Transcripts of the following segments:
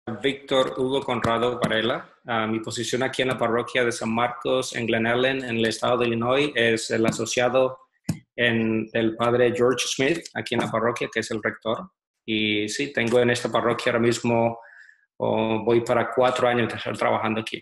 Víctor Hugo Conrado Varela. Mi posición aquí en la parroquia de San Marcos en Glen Ellen, en el estado de Illinois, es el asociado del padre George Smith, aquí en la parroquia, que es el rector. Y sí, tengo en esta parroquia ahora mismo, voy para 4 años de estar trabajando aquí.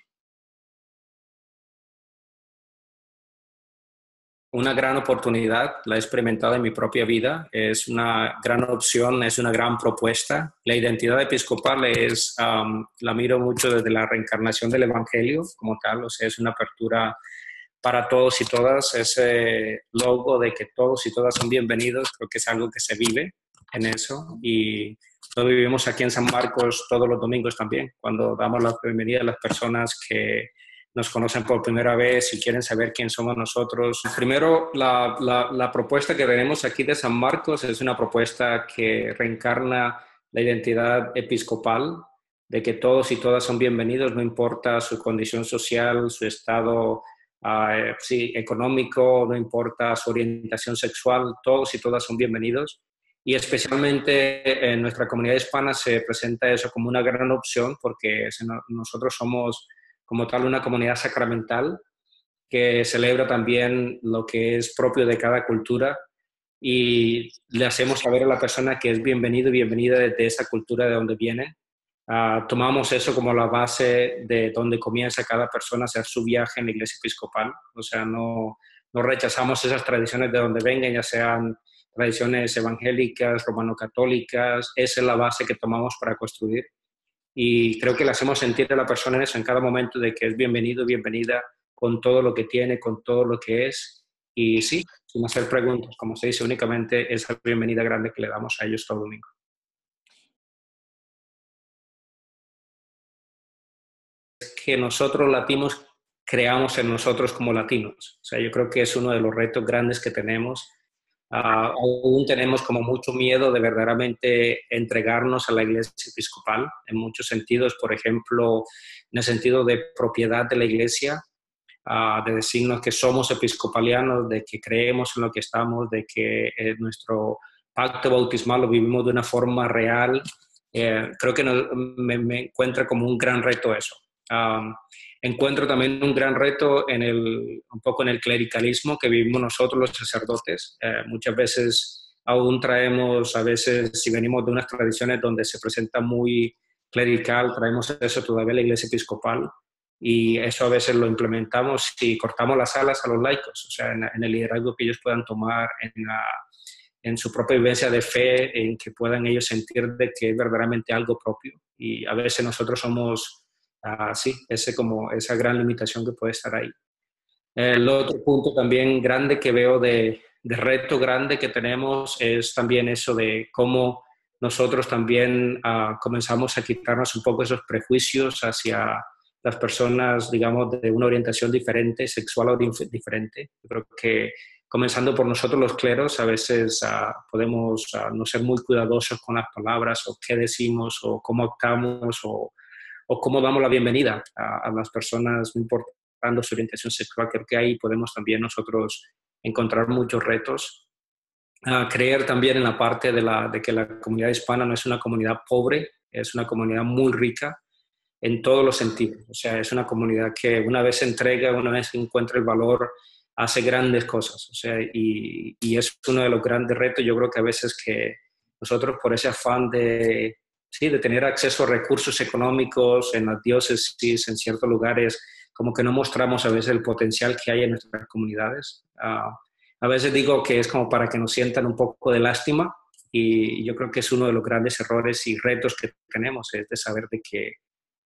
Una gran oportunidad, la he experimentado en mi propia vida, es una gran opción, es una gran propuesta. La identidad episcopal la miro mucho desde la reencarnación del Evangelio como tal, o sea, es una apertura para todos y todas, ese logo de que todos y todas son bienvenidos, creo que es algo que se vive en eso y lo vivimos aquí en San Marcos todos los domingos también, cuando damos la bienvenida a las personas que nos conocen por primera vez y quieren saber quién somos nosotros. Primero, la propuesta que tenemos aquí de San Marcos es una propuesta que reencarna la identidad episcopal, de que todos y todas son bienvenidos, no importa su condición social, su estado sí, económico, no importa su orientación sexual, todos y todas son bienvenidos. Y especialmente en nuestra comunidad hispana se presenta eso como una gran opción porque nosotros somos como tal una comunidad sacramental que celebra también lo que es propio de cada cultura y le hacemos saber a la persona que es bienvenido y bienvenida desde esa cultura de donde viene. Tomamos eso como la base de donde comienza cada persona a hacer su viaje en la iglesia episcopal. O sea, no rechazamos esas tradiciones de donde vengan, ya sean tradiciones evangélicas, romano-católicas. Esa es la base que tomamos para construir. Y creo que le hacemos sentir a la persona en eso en cada momento de que es bienvenido, bienvenida con todo lo que tiene, con todo lo que es. Y sí, sin hacer preguntas, como se dice, únicamente esa bienvenida grande que le damos a ellos todo domingo. Que nosotros latinos creamos en nosotros como latinos. O sea, yo creo que es uno de los retos grandes que tenemos. Aún tenemos como mucho miedo de verdaderamente entregarnos a la iglesia episcopal en muchos sentidos, por ejemplo, en el sentido de propiedad de la iglesia, de decirnos que somos episcopalianos, de que creemos en lo que estamos, de que nuestro pacto bautismal lo vivimos de una forma real. Creo que me encuentra como un gran reto eso. Encuentro también un gran reto un poco en el clericalismo que vivimos nosotros los sacerdotes. Muchas veces aún traemos, a veces si venimos de unas tradiciones donde se presenta muy clerical, traemos eso todavía a la iglesia episcopal y eso a veces lo implementamos y cortamos las alas a los laicos, o sea, en el liderazgo que ellos puedan tomar, en su propia vivencia de fe, en que puedan ellos sentir de que es verdaderamente algo propio. Y a veces nosotros somos, sí, esa gran limitación que puede estar ahí. El otro punto también grande que veo de reto grande que tenemos es también eso de cómo nosotros también comenzamos a quitarnos un poco esos prejuicios hacia las personas, digamos, de una orientación diferente, sexual o diferente. Yo creo que comenzando por nosotros los cleros, a veces podemos no ser muy cuidadosos con las palabras o qué decimos o cómo actuamos o cómo damos la bienvenida a las personas, no importando su orientación sexual. Creo que ahí podemos también nosotros encontrar muchos retos. Creer también en la parte de que la comunidad hispana no es una comunidad pobre, es una comunidad muy rica en todos los sentidos. O sea, es una comunidad que una vez se entrega, una vez se encuentra el valor, hace grandes cosas. O sea, y es uno de los grandes retos. Yo creo que a veces que nosotros por ese afán sí, de tener acceso a recursos económicos en las diócesis, en ciertos lugares, como que no mostramos a veces el potencial que hay en nuestras comunidades. A veces digo que es como para que nos sientan un poco de lástima y yo creo que es uno de los grandes errores y retos que tenemos, es de saber de que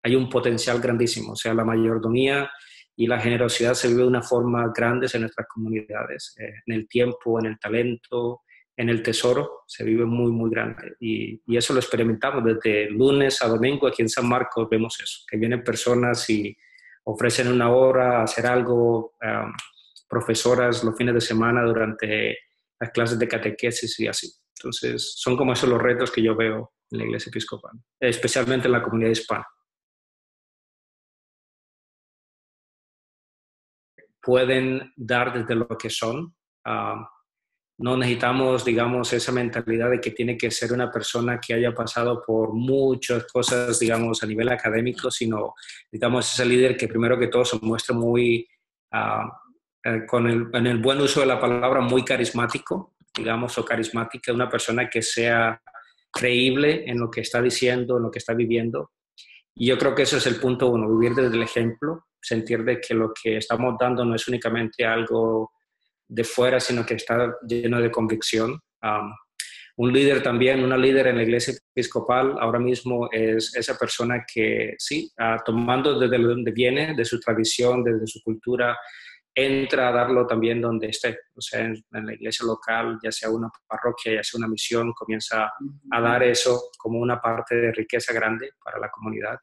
hay un potencial grandísimo. O sea, la mayordomía y la generosidad se vive de una forma grande en nuestras comunidades, en el tiempo, en el talento, en el tesoro, se vive muy, muy grande. Y eso lo experimentamos desde lunes a domingo aquí en San Marcos, vemos eso, que vienen personas y ofrecen una hora, hacer algo, profesoras los fines de semana durante las clases de catequesis y así. Entonces, son como esos los retos que yo veo en la iglesia episcopal, especialmente en la comunidad hispana. Pueden dar desde lo que son, no necesitamos, digamos, esa mentalidad de que tiene que ser una persona que haya pasado por muchas cosas, digamos, a nivel académico, sino, digamos, ese líder que primero que todo se muestra muy, uh, en el buen uso de la palabra, muy carismático, digamos, o carismática, una persona que sea creíble en lo que está diciendo, en lo que está viviendo. Y yo creo que eso es el punto uno, vivir desde el ejemplo, sentir de que lo que estamos dando no es únicamente algo de fuera, sino que está lleno de convicción. Un líder también, una líder en la iglesia episcopal ahora mismo es esa persona que, sí, tomando desde donde viene, de su tradición, desde su cultura, entra a darlo también donde esté. O sea, en la iglesia local, ya sea una parroquia, ya sea una misión, comienza a dar eso como una parte de riqueza grande para la comunidad.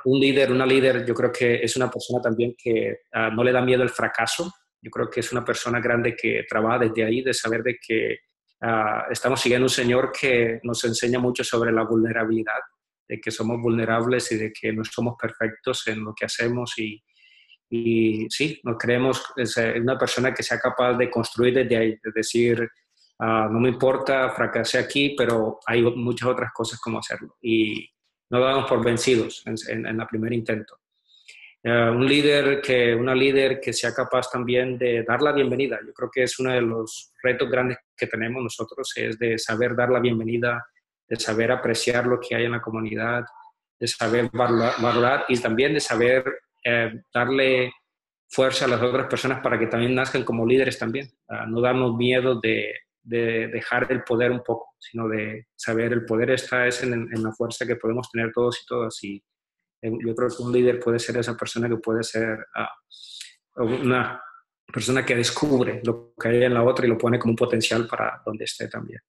Un líder, una líder, yo creo que es una persona también que no le da miedo el fracaso. Yo creo que es una persona grande que trabaja desde ahí, de saber de que estamos siguiendo un Señor que nos enseña mucho sobre la vulnerabilidad, de que somos vulnerables y de que no somos perfectos en lo que hacemos y sí, nos creemos es una persona que sea capaz de construir desde ahí, de decir, no me importa, fracasé aquí, pero hay muchas otras cosas como hacerlo. Y no damos por vencidos en la primer intento. Una líder que sea capaz también de dar la bienvenida. Yo creo que es uno de los retos grandes que tenemos nosotros, es de saber dar la bienvenida, de saber apreciar lo que hay en la comunidad, de saber valorar y también de saber darle fuerza a las otras personas para que también nazcan como líderes también. No darnos miedo de dejar el poder un poco, sino de saber el poder está es en la fuerza que podemos tener todos y todas. Y yo creo que un líder puede ser esa persona que puede ser una persona que descubre lo que hay en la otra y lo pone como un potencial para donde esté también.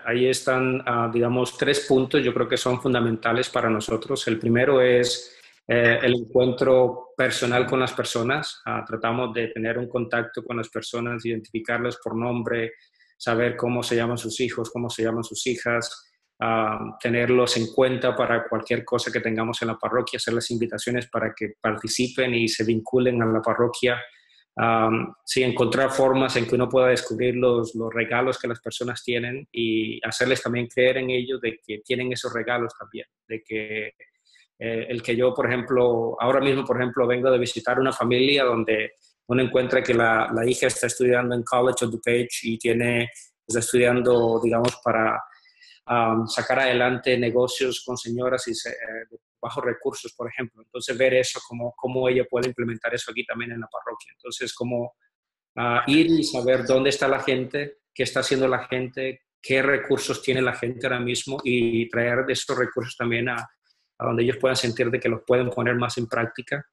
Ahí están, digamos, tres puntos, yo creo que son fundamentales para nosotros. El primero es el encuentro personal con las personas. Tratamos de tener un contacto con las personas, identificarlas por nombre, saber cómo se llaman sus hijos, cómo se llaman sus hijas, tenerlos en cuenta para cualquier cosa que tengamos en la parroquia, hacerles invitaciones para que participen y se vinculen a la parroquia. Sí, encontrar formas en que uno pueda descubrir los regalos que las personas tienen y hacerles también creer en ellos de que tienen esos regalos también, de que el que yo, por ejemplo, ahora mismo, por ejemplo, vengo de visitar una familia donde uno encuentra que la hija está estudiando en College of DuPage y está estudiando, digamos, para sacar adelante negocios con señoras de bajos recursos, por ejemplo. Entonces, ver eso, cómo ella puede implementar eso aquí también en la parroquia. Entonces, como ir y saber dónde está la gente, qué está haciendo la gente, qué recursos tiene la gente ahora mismo y traer de esos recursos también a donde ellos puedan sentir de que los pueden poner más en práctica.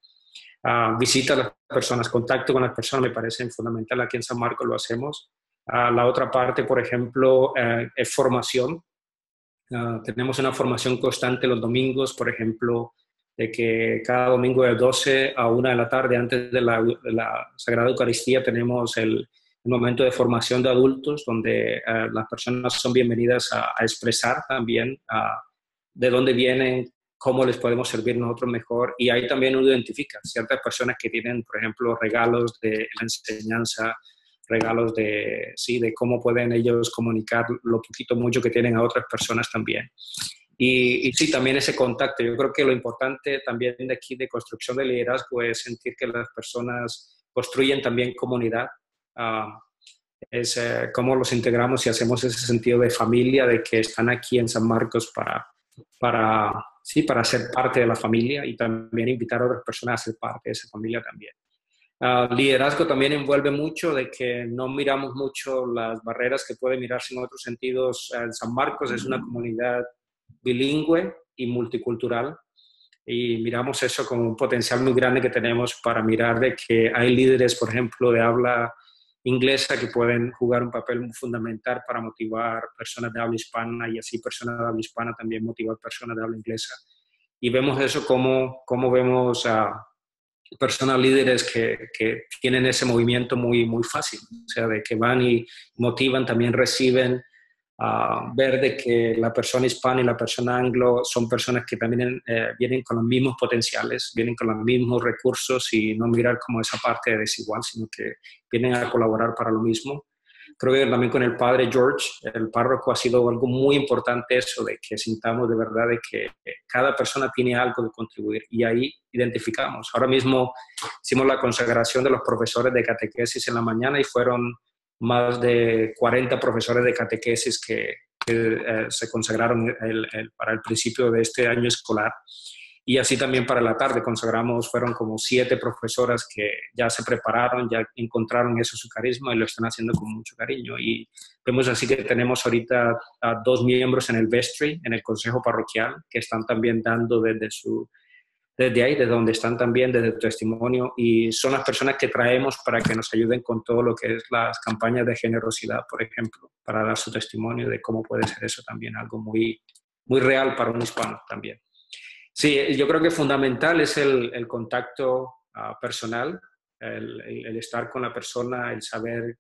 Visita a las personas, contacto con las personas me parece fundamental. Aquí en San Marcos lo hacemos. La otra parte, por ejemplo, es formación. Tenemos una formación constante los domingos, por ejemplo, de que cada domingo de 12 a 1 de la tarde, antes de la Sagrada Eucaristía, tenemos el momento de formación de adultos, donde las personas son bienvenidas a expresar también de dónde vienen, cómo les podemos servir nosotros mejor. Y ahí también uno identifica ciertas personas que tienen, por ejemplo, regalos de la enseñanza, regalos sí, de cómo pueden ellos comunicar lo poquito, mucho que tienen a otras personas también. Y sí, también ese contacto. Yo creo que lo importante también de aquí de construcción de liderazgo es sentir que las personas construyen también comunidad. Es cómo los integramos y hacemos ese sentido de familia, de que están aquí en San Marcos sí, para ser parte de la familia y también invitar a otras personas a ser parte de esa familia también. Liderazgo también envuelve mucho de que no miramos mucho las barreras que pueden mirarse en otros sentidos. San Marcos es una comunidad bilingüe y multicultural y miramos eso como un potencial muy grande que tenemos para mirar de que hay líderes, por ejemplo, de habla inglesa que pueden jugar un papel muy fundamental para motivar personas de habla hispana y así personas de habla hispana también motivar personas de habla inglesa. Y vemos eso como vemos a personas líderes que tienen ese movimiento muy, muy fácil, o sea, de que van y motivan, también reciben ver de que la persona hispana y la persona anglo son personas que también vienen con los mismos potenciales, vienen con los mismos recursos y no mirar como esa parte desigual, sino que vienen a colaborar para lo mismo. Creo que también con el padre George, el párroco, ha sido algo muy importante eso, de que sintamos de verdad de que cada persona tiene algo de contribuir y ahí identificamos. Ahora mismo hicimos la consagración de los profesores de catequesis en la mañana y fueron más de 40 profesores de catequesis que se consagraron para el principio de este año escolar. Y así también para la tarde consagramos, fueron como 7 profesoras que ya se prepararon, ya encontraron eso su carisma y lo están haciendo con mucho cariño. Y vemos así que tenemos ahorita a 2 miembros en el vestry, en el consejo parroquial, que están también dando desde ahí, desde donde están también, desde el testimonio, y son las personas que traemos para que nos ayuden con todo lo que es las campañas de generosidad, por ejemplo, para dar su testimonio de cómo puede ser eso también, algo muy, muy real para un hispano también. Sí, yo creo que fundamental es el contacto personal, el estar con la persona, el saber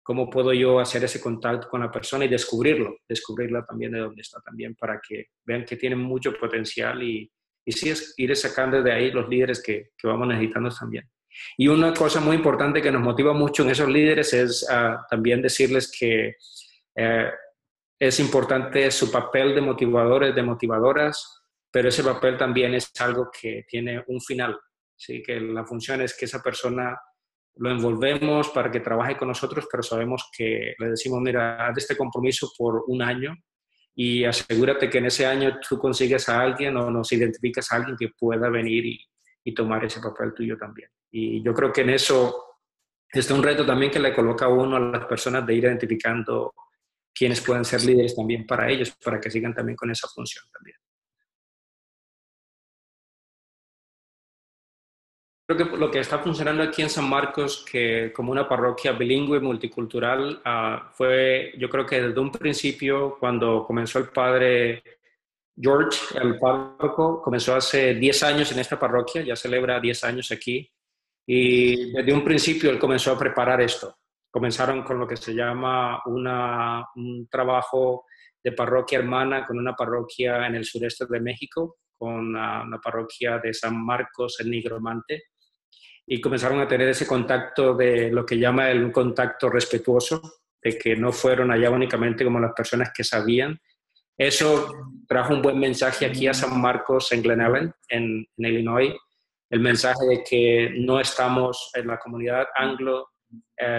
cómo puedo yo hacer ese contacto con la persona y descubrirla también de dónde está también, para que vean que tienen mucho potencial y sí es ir sacando de ahí los líderes que vamos necesitando también. Y una cosa muy importante que nos motiva mucho en esos líderes es también decirles que es importante su papel de motivadores, de motivadoras, pero ese papel también es algo que tiene un final. ¿Sí? Que la función es que esa persona lo envolvemos para que trabaje con nosotros, pero sabemos que le decimos, mira, haz este compromiso por un año y asegúrate que en ese año tú consigues a alguien o nos identificas a alguien que pueda venir y tomar ese papel tuyo también. Y yo creo que en eso es un reto también que le coloca a uno a las personas de ir identificando quiénes pueden ser líderes también para ellos, para que sigan también con esa función también. Creo que lo que está funcionando aquí en San Marcos, que como una parroquia bilingüe, multicultural, fue, yo creo que desde un principio, cuando comenzó el padre George, el párroco, comenzó hace 10 años en esta parroquia, ya celebra 10 años aquí, y desde un principio él comenzó a preparar esto. Comenzaron con lo que se llama un trabajo de parroquia hermana con una parroquia en el sureste de México, con una parroquia de San Marcos, el Nigromante, y comenzaron a tener ese contacto de lo que llama un contacto respetuoso, de que no fueron allá únicamente como las personas que sabían. Eso trajo un buen mensaje aquí a San Marcos en Glen Ellen, en Illinois, el mensaje de que no estamos en la comunidad anglo,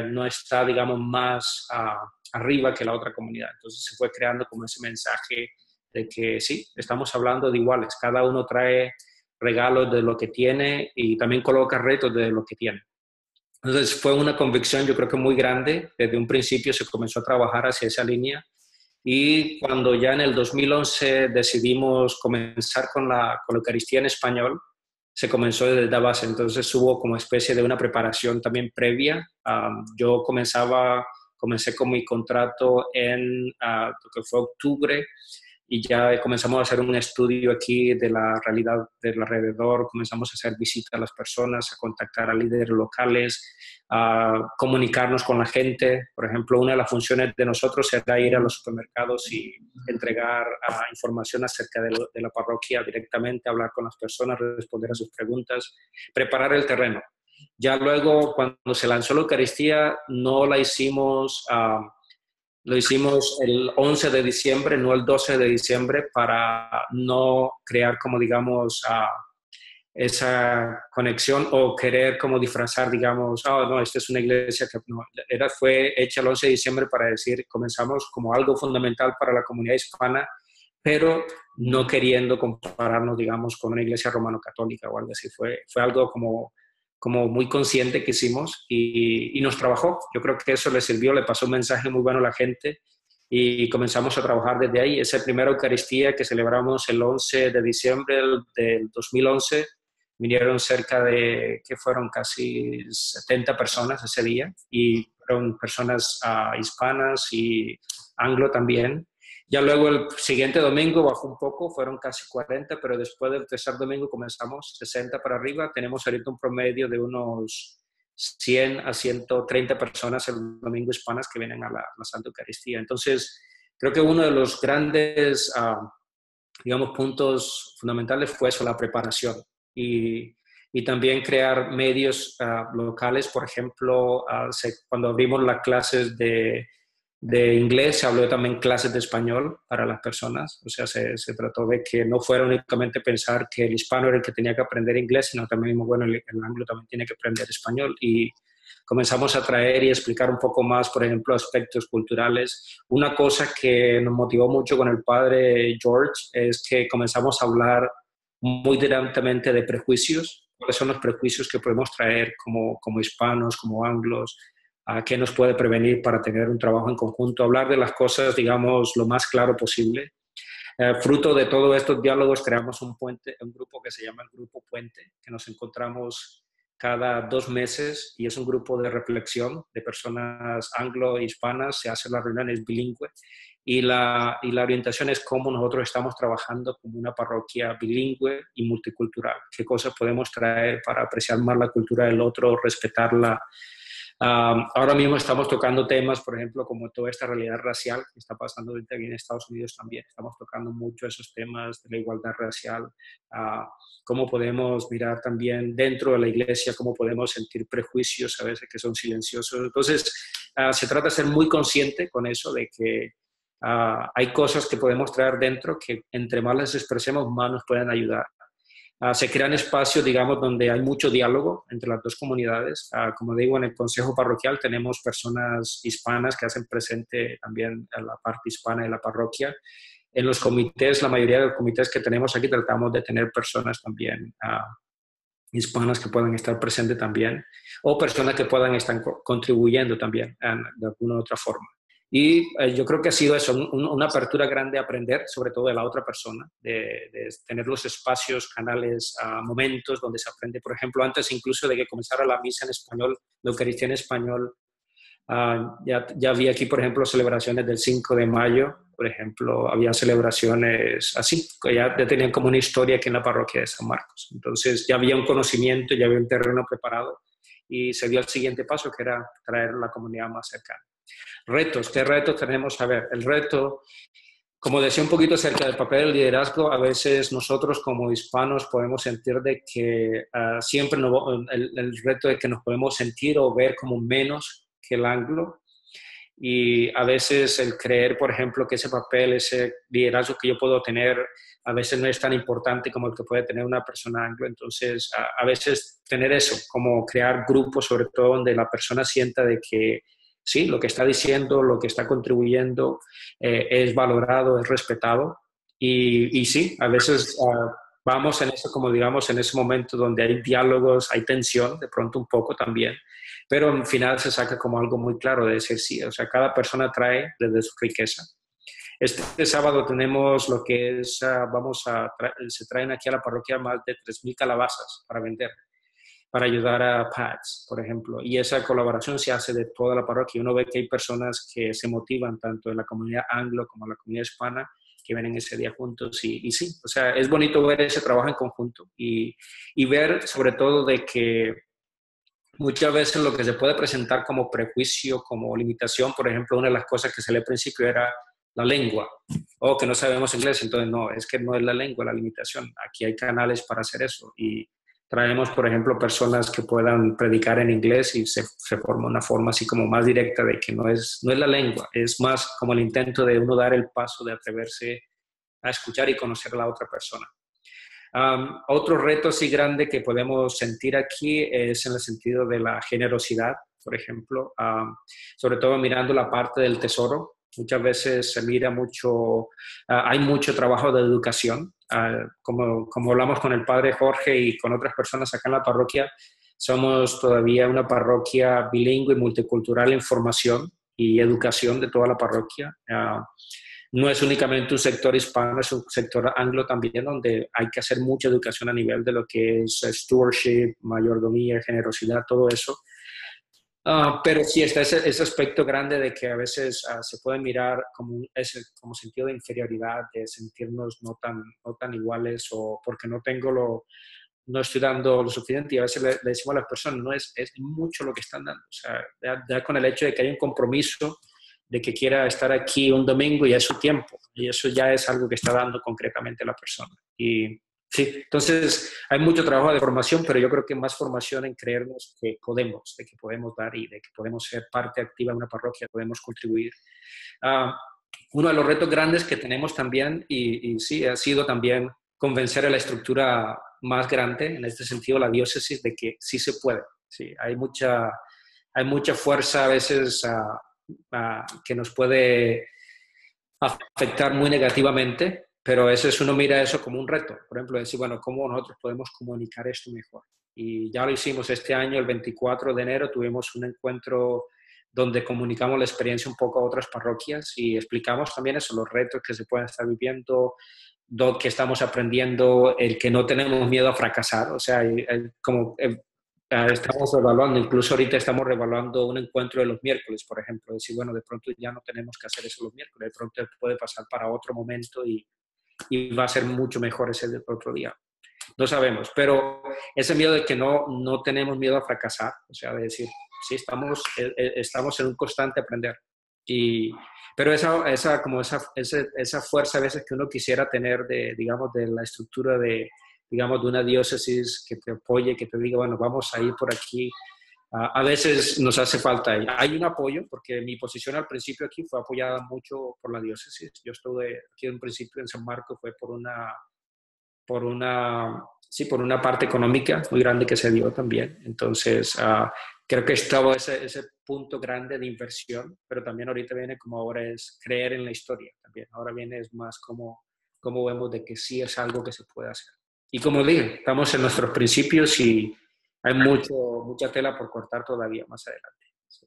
no está, digamos, más arriba que la otra comunidad. Entonces se fue creando como ese mensaje de que sí, estamos hablando de iguales, cada uno trae regalos de lo que tiene y también coloca retos de lo que tiene. Entonces fue una convicción yo creo que muy grande, desde un principio se comenzó a trabajar hacia esa línea y cuando ya en el 2011 decidimos comenzar con la Eucaristía en español, se comenzó desde la base, entonces hubo como especie de una preparación también previa. Yo comencé con mi contrato en lo que fue octubre y ya comenzamos a hacer un estudio aquí de la realidad del alrededor, comenzamos a hacer visitas a las personas, a contactar a líderes locales, a comunicarnos con la gente. Por ejemplo, una de las funciones de nosotros era ir a los supermercados y entregar información acerca de la parroquia directamente, hablar con las personas, responder a sus preguntas, preparar el terreno. Ya luego, cuando se lanzó la Eucaristía, no la hicimos... lo hicimos el 11 de diciembre, no el 12 de diciembre, para no crear, como digamos, esa conexión o querer como disfrazar, digamos, oh, no, esta es una iglesia que no, fue hecha el 11 de diciembre para decir, comenzamos como algo fundamental para la comunidad hispana, pero no queriendo compararnos, digamos, con una iglesia romano-católica o algo así. Fue algo como muy consciente que hicimos y nos trabajó. Yo creo que eso le sirvió, le pasó un mensaje muy bueno a la gente y comenzamos a trabajar desde ahí. Esa primera Eucaristía que celebramos el 11 de diciembre del 2011, vinieron cerca de, que fueron casi 70 personas ese día y fueron personas hispanas y anglo también. Ya luego el siguiente domingo bajó un poco, fueron casi 40, pero después del tercer domingo comenzamos 60 para arriba. Tenemos ahorita un promedio de unos 100 a 130 personas el domingo hispanas que vienen a la Santa Eucaristía. Entonces, creo que uno de los grandes, digamos, puntos fundamentales fue eso, la preparación. Y también crear medios locales, por ejemplo, cuando abrimos las clases de inglés, se habló también clases de español para las personas, o sea, se trató de que no fuera únicamente pensar que el hispano era el que tenía que aprender inglés, sino también, bueno, el anglo también tiene que aprender español, y comenzamos a traer y explicar un poco más, por ejemplo, aspectos culturales. Una cosa que nos motivó mucho con el padre George es que comenzamos a hablar muy directamente de prejuicios, cuáles son los prejuicios que podemos traer como hispanos, como anglos, a qué nos puede prevenir para tener un trabajo en conjunto, hablar de las cosas, digamos, lo más claro posible. Fruto de todos estos diálogos creamos un puente, un grupo que se llama el Grupo Puente, que nos encontramos cada 2 meses y es un grupo de reflexión de personas anglo-hispanas, se hacen las reuniones bilingües y la orientación es cómo nosotros estamos trabajando como una parroquia bilingüe y multicultural, qué cosas podemos traer para apreciar más la cultura del otro, respetarla. Ahora mismo estamos tocando temas, por ejemplo, como toda esta realidad racial que está pasando ahorita aquí en Estados Unidos también. Estamos tocando mucho esos temas de la igualdad racial, uh, cómo podemos mirar también dentro de la iglesia, cómo podemos sentir prejuicios a veces que son silenciosos. Entonces, se trata de ser muy consciente con eso, de que hay cosas que podemos traer dentro que entre más las expresemos, más nos pueden ayudar. Se crean espacios, digamos, donde hay mucho diálogo entre las dos comunidades. Como digo, en el Consejo Parroquial tenemos personas hispanas que hacen presente también a la parte hispana de la parroquia. En los comités, la mayoría de los comités que tenemos aquí tratamos de tener personas también hispanas que puedan estar presentes también, o personas que puedan estar contribuyendo también de alguna u otra forma. Y yo creo que ha sido eso, una apertura grande a aprender, sobre todo de la otra persona, de tener los espacios, canales, momentos donde se aprende. Por ejemplo, antes incluso de que comenzara la misa en español, la Eucaristía en español, ya había aquí, por ejemplo, celebraciones del 5 de mayo, por ejemplo, había celebraciones así, que ya tenían como una historia aquí en la parroquia de San Marcos. Entonces ya había un conocimiento, ya había un terreno preparado y se dio el siguiente paso, que era traer la comunidad más cercana. Retos, ¿qué retos tenemos? A ver, el reto, como decía un poquito acerca del papel del liderazgo, a veces nosotros como hispanos podemos sentir de que siempre el reto de que nos podemos sentir o ver como menos que el anglo, y a veces el creer, por ejemplo, que ese papel, ese liderazgo que yo puedo tener, a veces no es tan importante como el que puede tener una persona anglo. Entonces, a veces tener eso, como crear grupos, sobre todo donde la persona sienta de que sí, lo que está diciendo, lo que está contribuyendo es valorado, es respetado. Y sí, a veces vamos en eso, como digamos, en ese momento donde hay diálogos, hay tensión, de pronto un poco también, pero al final se saca como algo muy claro de decir sí, o sea, cada persona trae desde su riqueza. Este sábado tenemos lo que es, se traen aquí a la parroquia más de 3,000 calabazas para vender, para ayudar a PADS, por ejemplo. Y esa colaboración se hace de toda la parroquia. Uno ve que hay personas que se motivan tanto en la comunidad anglo como en la comunidad hispana que vienen ese día juntos. Y sí, o sea, es bonito ver ese trabajo en conjunto y ver sobre todo de que muchas veces lo que se puede presentar como prejuicio, como limitación, por ejemplo, una de las cosas que salió al principio era la lengua, o que no sabemos inglés, entonces no, es que no es la lengua la limitación, aquí hay canales para hacer eso y traemos, por ejemplo, personas que puedan predicar en inglés y se forma una forma así como más directa de que no es la lengua, es más como el intento de uno dar el paso de atreverse a escuchar y conocer a la otra persona. Otro reto así grande que podemos sentir aquí es en el sentido de la generosidad, por ejemplo, sobre todo mirando la parte del tesoro. Muchas veces se mira mucho, hay mucho trabajo de educación. Como hablamos con el padre Jorge y con otras personas acá en la parroquia, somos todavía una parroquia bilingüe y multicultural en formación y educación de toda la parroquia. No es únicamente un sector hispano, es un sector anglo también, donde hay que hacer mucha educación a nivel de lo que es stewardship, mayordomía, generosidad, todo eso. Pero sí está ese aspecto grande de que a veces se puede mirar como sentido de inferioridad, de sentirnos no tan iguales o porque no estoy dando lo suficiente, y a veces le decimos a las personas, no es mucho lo que están dando. O sea, ya con el hecho de que hay un compromiso de que quiera estar aquí un domingo y es su tiempo. Y eso ya es algo que está dando concretamente la persona. Y sí, entonces hay mucho trabajo de formación, pero yo creo que más formación en creernos que podemos, de que podemos dar y de que podemos ser parte activa de una parroquia, podemos contribuir. Ah, Uno de los retos grandes que tenemos también, y sí, ha sido también convencer a la estructura más grande, en este sentido la diócesis, de que sí se puede. Sí, hay mucha fuerza a veces que nos puede afectar muy negativamente, pero a veces uno mira eso como un reto. Por ejemplo, decir, bueno, ¿cómo nosotros podemos comunicar esto mejor? Y ya lo hicimos este año, el 24 de enero, tuvimos un encuentro donde comunicamos la experiencia un poco a otras parroquias y explicamos también eso, los retos que se pueden estar viviendo, que estamos aprendiendo, el que no tenemos miedo a fracasar, o sea, como estamos evaluando, incluso ahorita estamos revaluando un encuentro de los miércoles, por ejemplo, decir, bueno, de pronto ya no tenemos que hacer eso los miércoles, de pronto puede pasar para otro momento y va a ser mucho mejor ese otro día. No sabemos, pero ese miedo de que no tenemos miedo a fracasar, o sea, de decir, sí, estamos en un constante aprender. Y, pero esa fuerza a veces que uno quisiera tener digamos, de la estructura digamos, de una diócesis que te apoye, que te diga, bueno, vamos a ir por aquí, a veces nos hace falta. Hay un apoyo, porque mi posición al principio aquí fue apoyada mucho por la diócesis. Yo estuve aquí en un principio en San Marcos, fue sí, por una parte económica muy grande que se dio también. Entonces, creo que estaba ese punto grande de inversión, pero también ahorita viene como ahora es creer en la historia también. Ahora viene es más como vemos de que sí es algo que se puede hacer. Y como dije, estamos en nuestros principios y hay mucha tela por cortar todavía más adelante. Sí.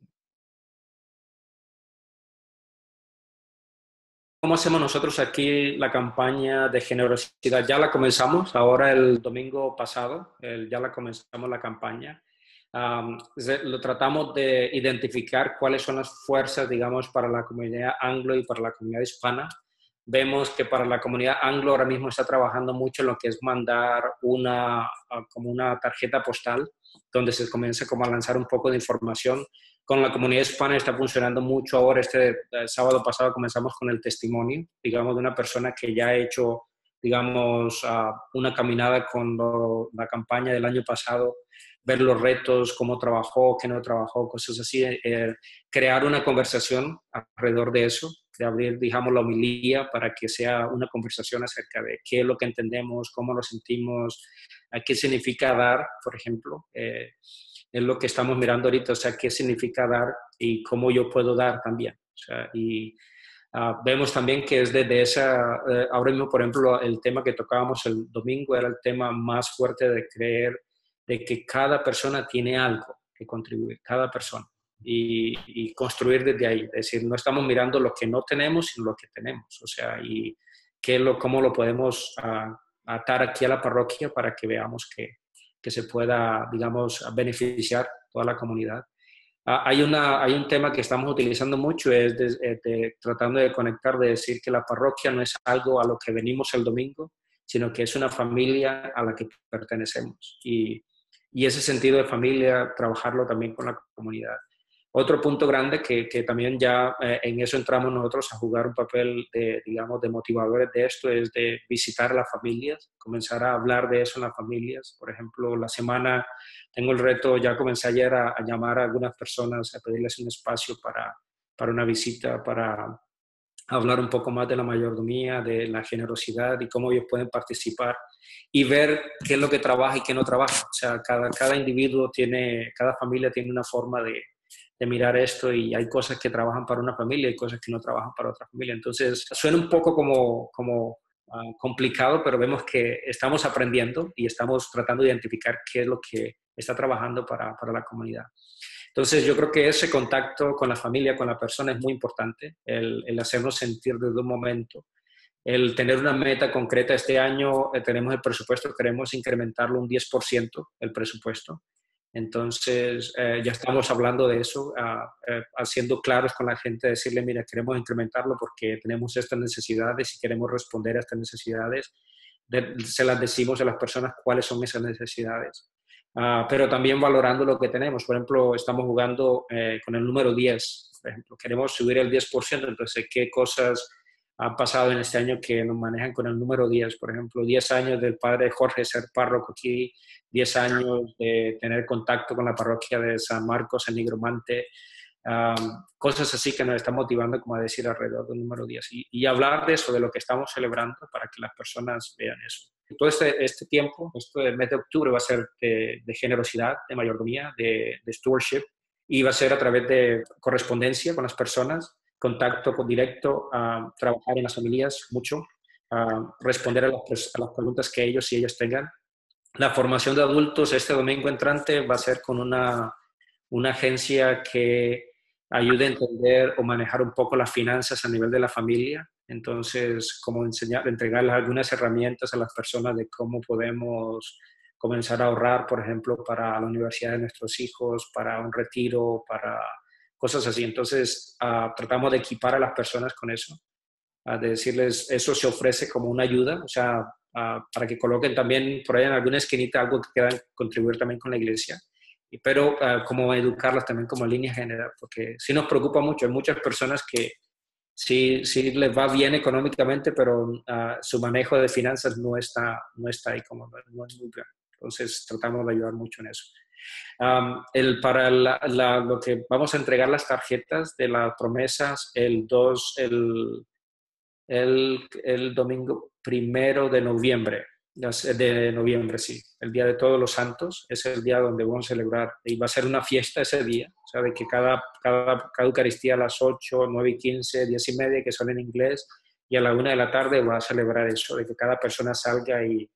¿Cómo hacemos nosotros aquí la campaña de generosidad? Ya la comenzamos, ahora el domingo pasado, ya la comenzamos la campaña. Lo tratamos de identificar cuáles son las fuerzas, digamos, para la comunidad anglo y para la comunidad hispana. Vemos que para la comunidad anglo ahora mismo está trabajando mucho en lo que es mandar como una tarjeta postal, donde se comienza como a lanzar un poco de información. Con la comunidad hispana está funcionando mucho ahora. Sábado pasado comenzamos con el testimonio, digamos, de una persona que ya ha hecho, digamos, una caminada con la campaña del año pasado, ver los retos, cómo trabajó, qué no trabajó, cosas así, crear una conversación alrededor de eso, de abrir, digamos, la homilía para que sea una conversación acerca de qué es lo que entendemos, cómo nos sentimos, qué significa dar, por ejemplo. Es lo que estamos mirando ahorita, o sea, qué significa dar y cómo yo puedo dar también. O sea, y vemos también que es desde ahora mismo, por ejemplo, el tema que tocábamos el domingo era el tema más fuerte de creer de que cada persona tiene algo que contribuir, cada persona, y construir desde ahí. Es decir, no estamos mirando lo que no tenemos, sino lo que tenemos, o sea, y cómo lo podemos atar aquí a la parroquia para que veamos que se pueda, digamos, beneficiar toda la comunidad. Hay un tema que estamos utilizando mucho, es tratando de conectar, de decir que la parroquia no es algo a lo que venimos el domingo, sino que es una familia a la que pertenecemos. Y ese sentido de familia, trabajarlo también con la comunidad. Otro punto grande que también ya en eso entramos nosotros a jugar un papel digamos, de motivadores de esto, es de visitar las familias, comenzar a hablar de eso en las familias. Por ejemplo, la semana tengo el reto, ya comencé ayer a llamar a algunas personas, a pedirles un espacio para una visita, para hablar un poco más de la mayordomía, de la generosidad y cómo ellos pueden participar y ver qué es lo que trabaja y qué no trabaja. O sea, cada individuo cada familia tiene una forma de mirar esto y hay cosas que trabajan para una familia y cosas que no trabajan para otra familia. Entonces, suena un poco como complicado, pero vemos que estamos aprendiendo y estamos tratando de identificar qué es lo que está trabajando para la comunidad. Entonces, yo creo que ese contacto con la familia, con la persona es muy importante, el hacernos sentir desde un momento, el tener una meta concreta. Este año tenemos el presupuesto, queremos incrementarlo un 10% el presupuesto. Entonces, ya estamos hablando de eso, haciendo claros con la gente, decirle, mira, queremos incrementarlo porque tenemos estas necesidades y queremos responder a estas necesidades. Se las decimos a las personas cuáles son esas necesidades. pero también valorando lo que tenemos. Por ejemplo, estamos jugando con el número 10. Por ejemplo, queremos subir el 10%, entonces, ¿qué cosas han pasado en este año que nos manejan con el número 10? Por ejemplo, 10 años del padre Jorge ser párroco aquí, 10 años de tener contacto con la parroquia de San Marcos en Nigromante, cosas así que nos están motivando, como a decir, alrededor del número 10. Y hablar de eso, de lo que estamos celebrando, para que las personas vean eso. Todo este tiempo, el mes de octubre, va a ser de generosidad, de mayordomía, de stewardship, y va a ser a través de correspondencia con las personas, contacto directo, trabajar en las familias mucho, responder a las preguntas que ellos y ellas tengan. La formación de adultos este domingo entrante va a ser con una agencia que ayude a entender o manejar un poco las finanzas a nivel de la familia. Entonces, como entregarles algunas herramientas a las personas de cómo podemos comenzar a ahorrar, por ejemplo, para la universidad de nuestros hijos, para un retiro, para cosas así. Entonces, tratamos de equipar a las personas con eso, de decirles, eso se ofrece como una ayuda, o sea, para que coloquen también por ahí en alguna esquinita algo que quieran contribuir también con la iglesia, pero como educarlas también como línea general, porque sí nos preocupa mucho. Hay muchas personas que sí les va bien económicamente, pero su manejo de finanzas no está ahí como no es muy bien. Entonces tratamos de ayudar mucho en eso. Para lo que vamos a entregar las tarjetas de las promesas el domingo 1 de noviembre, sí, el Día de Todos los Santos, es el día donde vamos a celebrar, y va a ser una fiesta ese día, o sea, de que cada Eucaristía a las 8, 9:15, 10:30, que son en inglés, y a la 1 de la tarde va a celebrar eso, de que cada persona salga y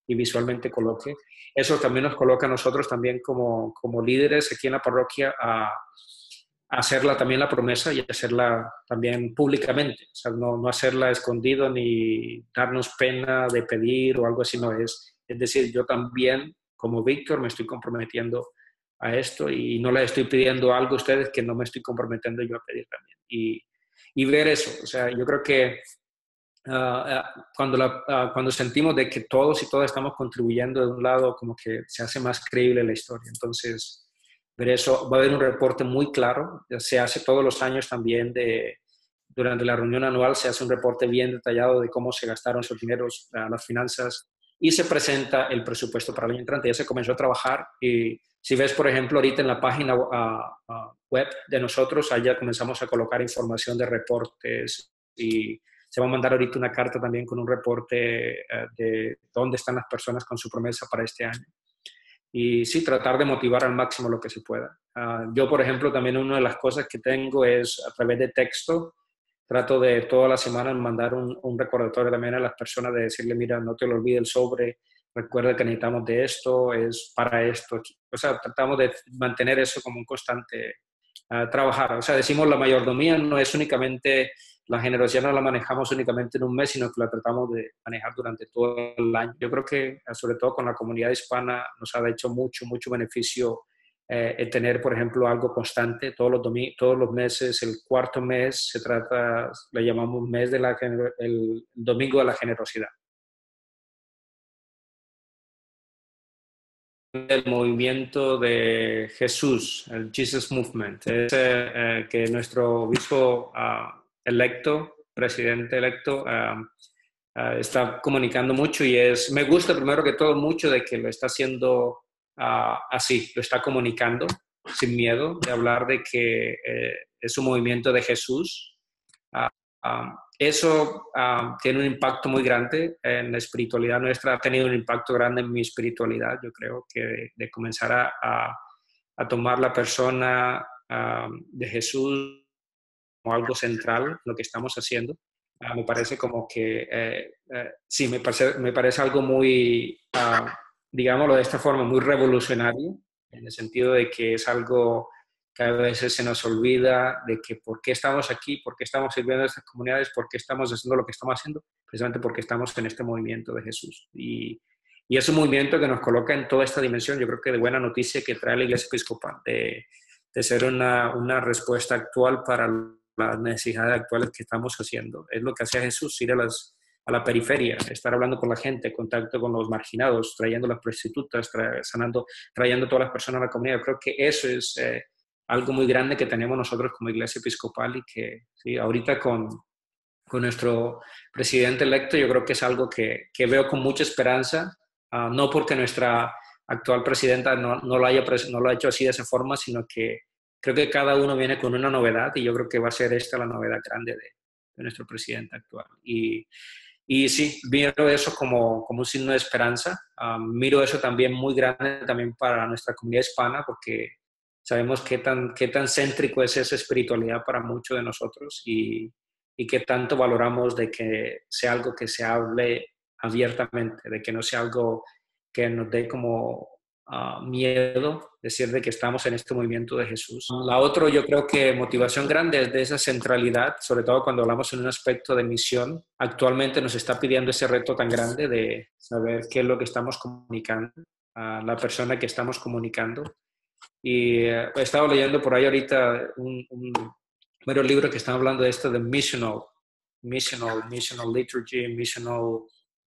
visualmente coloque. Eso también nos coloca a nosotros también como líderes aquí en la parroquia a hacerla también la promesa y hacerla también públicamente. O sea, no hacerla escondido ni darnos pena de pedir o algo así, no es decir, yo también como Víctor me estoy comprometiendo a esto y no les estoy pidiendo algo a ustedes que no me estoy comprometiendo yo a pedir también. Y ver eso, o sea, yo creo que cuando sentimos de que todos y todas estamos contribuyendo de un lado, como que se hace más creíble la historia. Entonces, ver eso, va a haber un reporte muy claro, se hace todos los años también, durante la reunión anual se hace un reporte bien detallado de cómo se gastaron esos dineros, las finanzas, y se presenta el presupuesto para el año entrante. Ya se comenzó a trabajar, y si ves, por ejemplo, ahorita en la página web de nosotros, allá comenzamos a colocar información de reportes, y se va a mandar ahorita una carta también con un reporte de dónde están las personas con su promesa para este año. Y sí, tratar de motivar al máximo lo que se pueda. Yo, por ejemplo, también una de las cosas que tengo es a través de texto. Trato de toda la semana mandar un recordatorio también a las personas de decirle, mira, no te lo olvides el sobre, recuerda que necesitamos de esto, es para esto. O sea, tratamos de mantener eso como un constante trabajar. O sea, decimos la mayordomía no es únicamente, la generosidad no la manejamos únicamente en un mes, sino que la tratamos de manejar durante todo el año. Yo creo que, sobre todo con la comunidad hispana, nos ha hecho mucho, mucho beneficio el tener, por ejemplo, algo constante todos los meses. El cuarto mes le llamamos mes el domingo de la generosidad. El movimiento de Jesús, el Jesus Movement, es que nuestro obispo presidente electo, está comunicando mucho, y me gusta primero que todo mucho de que lo está haciendo así, lo está comunicando sin miedo, de hablar de que es un movimiento de Jesús. Eso tiene un impacto muy grande en la espiritualidad nuestra, ha tenido un impacto grande en mi espiritualidad. Yo creo que de comenzar a tomar la persona de Jesús como algo central, lo que estamos haciendo, me parece como que, sí, me parece algo muy, digámoslo de esta forma, muy revolucionario, en el sentido de que es algo que a veces se nos olvida de que por qué estamos aquí, por qué estamos sirviendo a estas comunidades, por qué estamos haciendo lo que estamos haciendo, precisamente porque estamos en este movimiento de Jesús. Y es un movimiento que nos coloca en toda esta dimensión, yo creo que de buena noticia que trae la Iglesia Episcopal, de ser una respuesta actual para las necesidades actuales que estamos haciendo. Es lo que hacía Jesús, ir a las a la periferia, estar hablando con la gente, contacto con los marginados, trayendo las prostitutas, sanando, trayendo todas las personas a la comunidad. Creo que eso es algo muy grande que tenemos nosotros como Iglesia Episcopal y que sí, ahorita con nuestro presidente electo yo creo que es algo que veo con mucha esperanza, no porque nuestra actual presidenta no lo ha hecho así de esa forma, sino que creo que cada uno viene con una novedad y yo creo que va a ser esta la novedad grande de nuestro presidente actual. Y sí, miro eso como un signo de esperanza. Miro eso también muy grande también para nuestra comunidad hispana, porque sabemos qué tan céntrico es esa espiritualidad para muchos de nosotros y qué tanto valoramos de que sea algo que se hable abiertamente, de que no sea algo que nos dé como miedo decir de que estamos en este movimiento de Jesús. La otra, yo creo que motivación grande es de esa centralidad, sobre todo cuando hablamos en un aspecto de misión. Actualmente nos está pidiendo ese reto tan grande de saber qué es lo que estamos comunicando a la persona que estamos comunicando. Y he estado leyendo por ahí ahorita varios libros que están hablando de esto de missional liturgy, missional.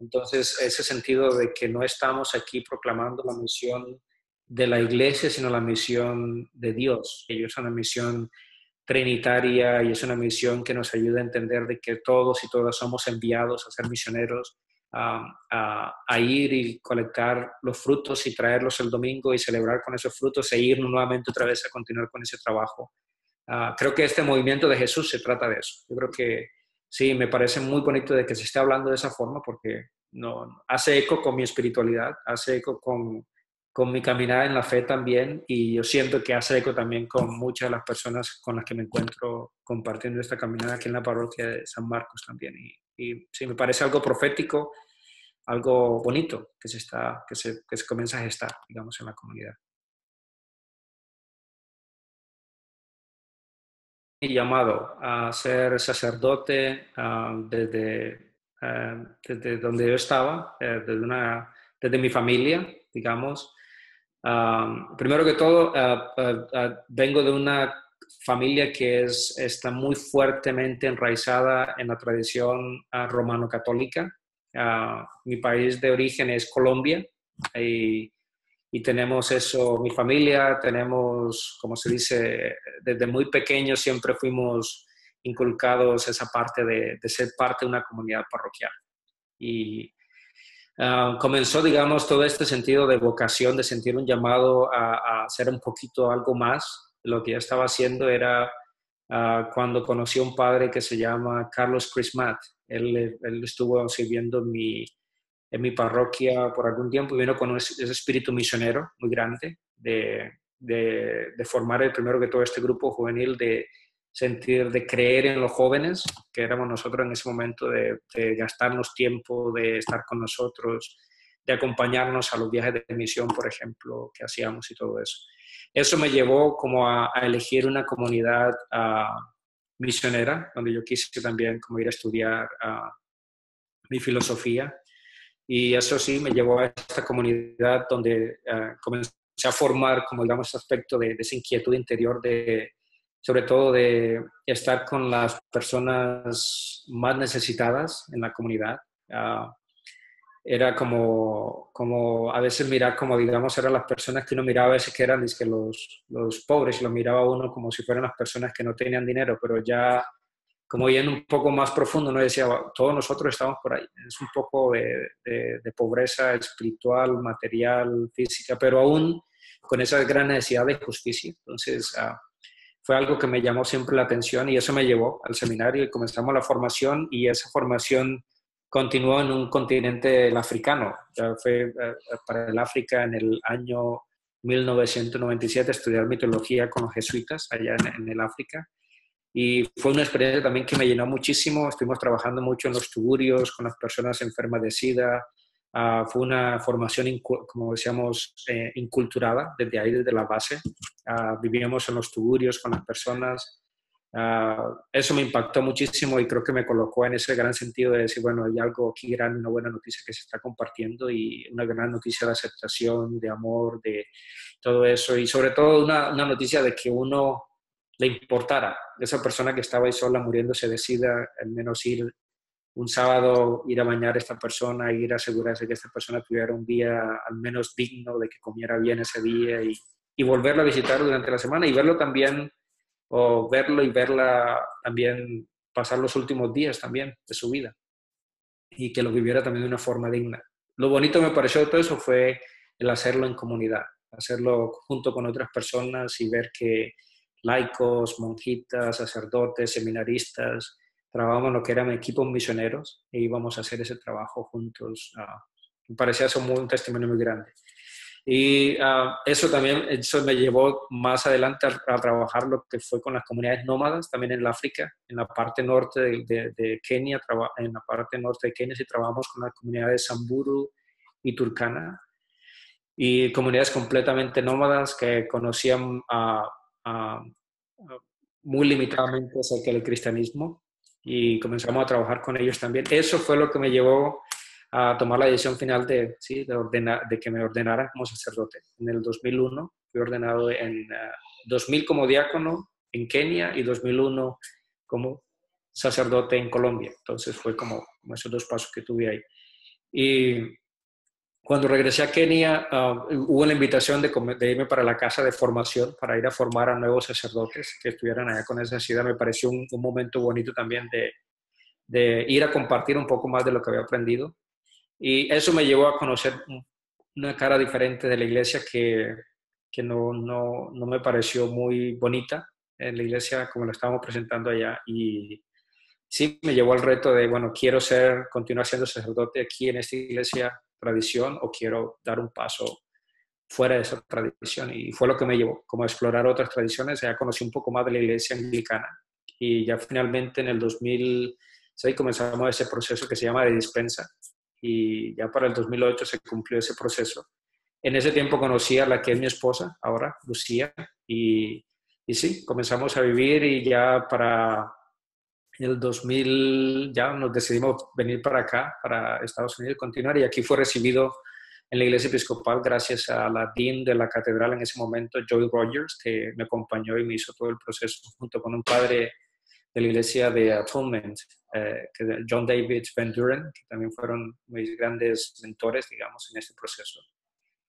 Entonces, ese sentido de que no estamos aquí proclamando la misión de la iglesia, sino la misión de Dios. Y es una misión trinitaria y es una misión que nos ayuda a entender de que todos y todas somos enviados a ser misioneros, a ir y colectar los frutos y traerlos el domingo y celebrar con esos frutos e ir nuevamente otra vez a continuar con ese trabajo. Creo que este movimiento de Jesús se trata de eso. Yo creo que sí, me parece muy bonito de que se esté hablando de esa forma porque no, hace eco con mi espiritualidad, hace eco con mi caminada en la fe también y yo siento que hace eco también con muchas de las personas con las que me encuentro compartiendo esta caminada aquí en la parroquia de San Marcos también. Y sí, me parece algo profético, algo bonito que se comienza a gestar, digamos, en la comunidad. Mi llamado a ser sacerdote desde donde yo estaba, desde mi familia, digamos. Primero que todo, vengo de una familia que está muy fuertemente enraizada en la tradición romano-católica. Mi país de origen es Colombia y tenemos eso, mi familia, tenemos, como se dice, desde muy pequeños siempre fuimos inculcados esa parte de ser parte de una comunidad parroquial. Y comenzó, digamos, todo este sentido de vocación, de sentir un llamado a hacer un poquito algo más. Lo que yo estaba haciendo era cuando conocí a un padre que se llama Carlos Crismat. Él estuvo sirviendo en mi parroquia por algún tiempo y vino con ese espíritu misionero muy grande de formar el primero que todo este grupo juvenil, de sentir, de creer en los jóvenes, que éramos nosotros en ese momento, de gastarnos tiempo, de estar con nosotros, de acompañarnos a los viajes de misión, por ejemplo, que hacíamos y todo eso. Eso me llevó como a elegir una comunidad misionera, donde yo quise también como ir a estudiar mi filosofía. Y eso sí me llevó a esta comunidad donde comencé a formar, como digamos, este aspecto de esa inquietud interior, sobre todo de estar con las personas más necesitadas en la comunidad. Era como a veces mirar como, digamos, eran las personas que uno miraba a veces que eran que los pobres, y los miraba uno como si fueran las personas que no tenían dinero, pero ya como yendo un poco más profundo, no decía, todos nosotros estamos por ahí. Es un poco de pobreza espiritual, material, física, pero aún con esa gran necesidad de justicia. Entonces, fue algo que me llamó siempre la atención y eso me llevó al seminario y comenzamos la formación y esa formación continuó en un continente el africano. Ya fue para el África en el año 1997 estudiar mitología con los jesuitas allá en el África. Y fue una experiencia también que me llenó muchísimo. Estuvimos trabajando mucho en los tugurios, con las personas enfermas de SIDA. Fue una formación, como decíamos, inculturada desde ahí, desde la base. Vivíamos en los tugurios con las personas. Eso me impactó muchísimo y creo que me colocó en ese gran sentido de decir, bueno, hay algo aquí gran, una buena noticia que se está compartiendo y una gran noticia de aceptación, de amor, de todo eso. Y sobre todo una noticia de que uno le importara esa persona que estaba ahí sola muriéndose de SIDA, al menos ir un sábado ir a bañar a esta persona, ir a asegurarse que esta persona tuviera un día al menos digno, de que comiera bien ese día y volverla a visitar durante la semana y verlo también, o verlo y verla también pasar los últimos días también de su vida y que lo viviera también de una forma digna. Lo bonito me pareció de todo eso fue el hacerlo en comunidad, hacerlo junto con otras personas y ver que laicos, monjitas, sacerdotes, seminaristas, trabajábamos lo que eran equipos misioneros e íbamos a hacer ese trabajo juntos. Me parecía eso un testimonio muy grande. Y eso también, eso me llevó más adelante a trabajar lo que fue con las comunidades nómadas, también en el África, en la parte norte de Kenia, en la parte norte de Kenia sí trabajamos con las comunidades Samburu y Turkana, y comunidades completamente nómadas que conocían muy limitadamente acerca del cristianismo y comenzamos a trabajar con ellos también. Eso fue lo que me llevó a tomar la decisión final de, ¿sí? de que me ordenaran como sacerdote. En el 2001 fui ordenado en 2000 como diácono en Kenia y 2001 como sacerdote en Colombia. Entonces fue como esos dos pasos que tuve ahí. Y cuando regresé a Kenia, hubo la invitación de irme para la casa de formación, para ir a formar a nuevos sacerdotes que estuvieran allá con esa necesidad. Me pareció un momento bonito también de ir a compartir un poco más de lo que había aprendido. Y eso me llevó a conocer una cara diferente de la iglesia que no me pareció muy bonita en la iglesia como la estábamos presentando allá. Y sí me llevó al reto de, bueno, quiero continuar siendo sacerdote aquí en esta iglesia tradición o quiero dar un paso fuera de esa tradición. Y fue lo que me llevó, como a explorar otras tradiciones. Ya conocí un poco más de la iglesia anglicana y ya finalmente en el 2006 comenzamos ese proceso que se llama de dispensa y ya para el 2008 se cumplió ese proceso. En ese tiempo conocí a la que es mi esposa ahora, Lucía, y sí, comenzamos a vivir y ya para en el 2000 ya nos decidimos venir para acá, para Estados Unidos, y continuar. Y aquí fue recibido en la iglesia episcopal gracias a la dean de la catedral en ese momento, Joy Rogers, que me acompañó y me hizo todo el proceso junto con un padre de la iglesia de Atonement, John David Van Duren, que también fueron mis grandes mentores, digamos, en este proceso.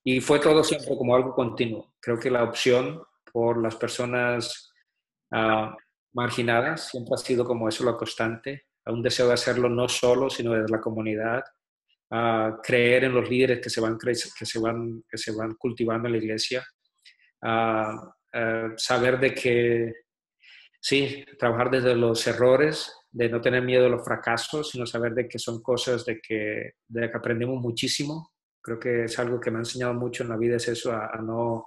Y fue todo siempre como algo continuo. Creo que la opción por las personas uh, marginadas siempre ha sido como eso la constante, un deseo de hacerlo no solo, sino desde la comunidad, creer en los líderes que se van cultivando en la iglesia, saber de que, sí, trabajar desde los errores, de no tener miedo a los fracasos, sino saber de que son cosas de que aprendemos muchísimo. Creo que es algo que me ha enseñado mucho en la vida, es eso, a no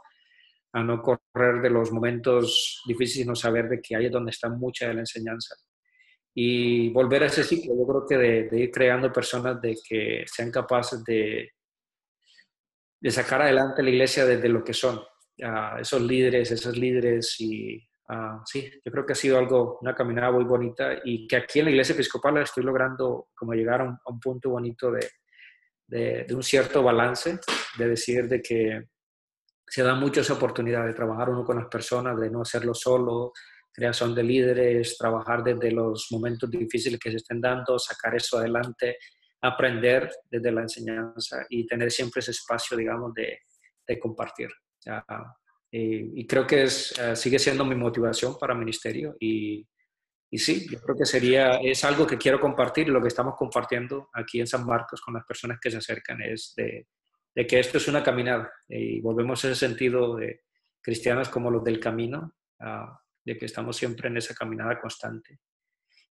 correr de los momentos difíciles, sino saber de que ahí es donde está mucha de la enseñanza. Y volver a ese ciclo, yo creo que de ir creando personas de que sean capaces de sacar adelante la iglesia desde lo que son, esos líderes, esos líderes y sí, yo creo que ha sido una caminada muy bonita y que aquí en la iglesia episcopal estoy logrando como llegar a un punto bonito de un cierto balance, de decir de que se da mucho esa oportunidad de trabajar uno con las personas, de no hacerlo solo, creación de líderes, trabajar desde los momentos difíciles que se estén dando, sacar eso adelante, aprender desde la enseñanza y tener siempre ese espacio, digamos, de compartir. Y creo que sigue siendo mi motivación para ministerio y sí, yo creo que es algo que quiero compartir y lo que estamos compartiendo aquí en San Marcos con las personas que se acercan es de que esto es una caminada y volvemos a ese sentido de cristianos como los del camino, de que estamos siempre en esa caminada constante.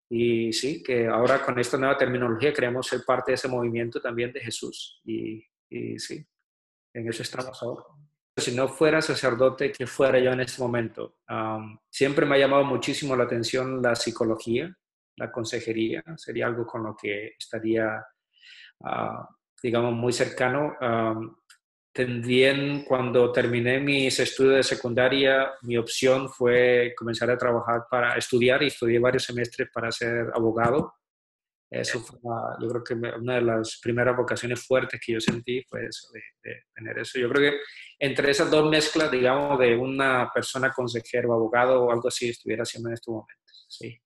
Y sí, que ahora con esta nueva terminología queremos ser parte de ese movimiento también de Jesús y sí, en eso estamos ahora. Si no fuera sacerdote, ¿qué fuera yo en este momento? Siempre me ha llamado muchísimo la atención la psicología, la consejería, sería algo con lo que estaría, digamos, muy cercano. También cuando terminé mis estudios de secundaria, mi opción fue comenzar a trabajar para estudiar y estudié varios semestres para ser abogado. Eso fue, yo creo que una de las primeras vocaciones fuertes que yo sentí fue eso, de tener eso. Yo creo que entre esas dos mezclas, digamos, de una persona consejero, abogado o algo así, estuviera haciendo en estos momentos. Sí.